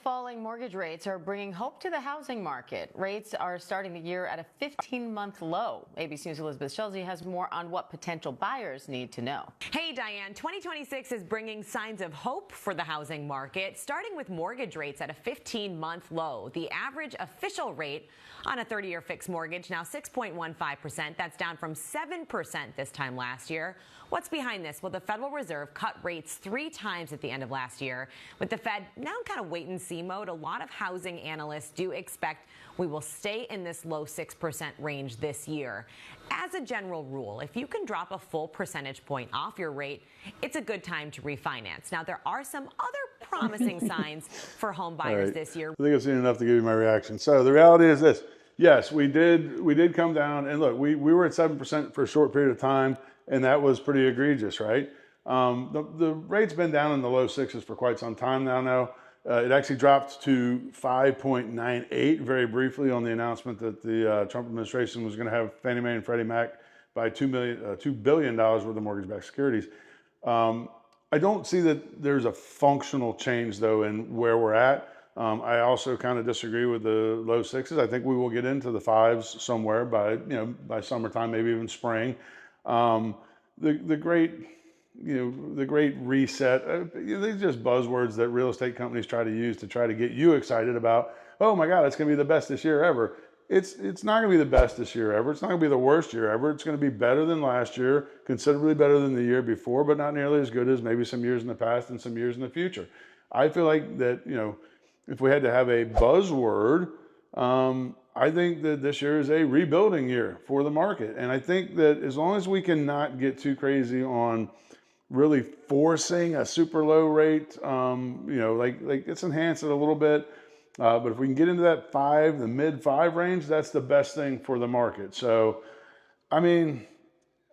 Falling mortgage rates are bringing hope to the housing market. Rates are starting the year at a 15-month low. ABC News' Elizabeth Schulze has more on what potential buyers need to know. Hey, Diane, 2026 is bringing signs of hope for the housing market, starting with mortgage rates at a 15-month low. The average official rate on a 30-year fixed mortgage now 6.15%. That's down from 7% this time last year. What's behind this? Well, the Federal Reserve cut rates 3 times at the end of last year. With the Fed now kind of wait and see mode, a lot of housing analysts do expect we will stay in this low 6% range this year. As a general rule, if you can drop a full percentage point off your rate, it's a good time to refinance. Now, there are some other promising signs for home buyers this year. I think I've seen enough to give you my reaction. So the reality is this. Yes, we did come down, and look, we were at 7% for a short period of time, and that was pretty egregious, right? The rate's been down in the low 6s for quite some time now. It actually dropped to 5.98 very briefly on the announcement that the Trump administration was going to have Fannie Mae and Freddie Mac buy $2 billion worth of mortgage-backed securities. I don't see that there's a functional change, though, in where we're at. I also kind of disagree with the low 6s. I think we will get into the 5s somewhere by summertime, maybe even spring. The great reset, these are just buzzwords that real estate companies try to use to try to get you excited about, oh my God, it's going to be the best this year ever. It's not going to be the best this year ever. It's not going to be the worst year ever. It's going to be better than last year, considerably better than the year before, but not nearly as good as maybe some years in the past and some years in the future. I feel like that, if we had to have a buzzword, I think that this year is a rebuilding year for the market. And I think that as long as we can not get too crazy on really forcing a super low rate, like let's enhance it a little bit. But if we can get into that the mid 5 range, that's the best thing for the market. So, I mean,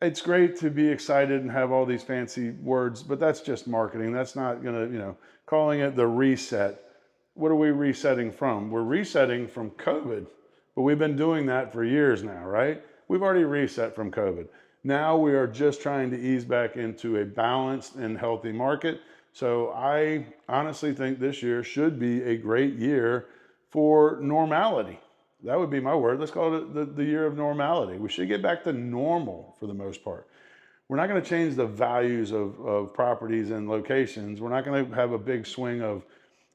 it's great to be excited and have all these fancy words, but that's just marketing. That's not gonna, calling it the reset. What are we resetting from? We're resetting from COVID, but we've been doing that for years now, right? We've already reset from COVID. Now we are just trying to ease back into a balanced and healthy market. So I honestly think this year should be a great year for normality. That would be my word. Let's call it the year of normality. We should get back to normal for the most part. We're not going to change the values of properties and locations. We're not going to have a big swing of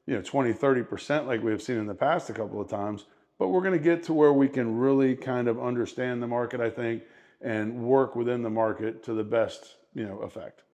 20, 30% like we've seen in the past a couple of times, but we're going to get to where we can really kind of understand the market, I think, and work within the market to the best, effect.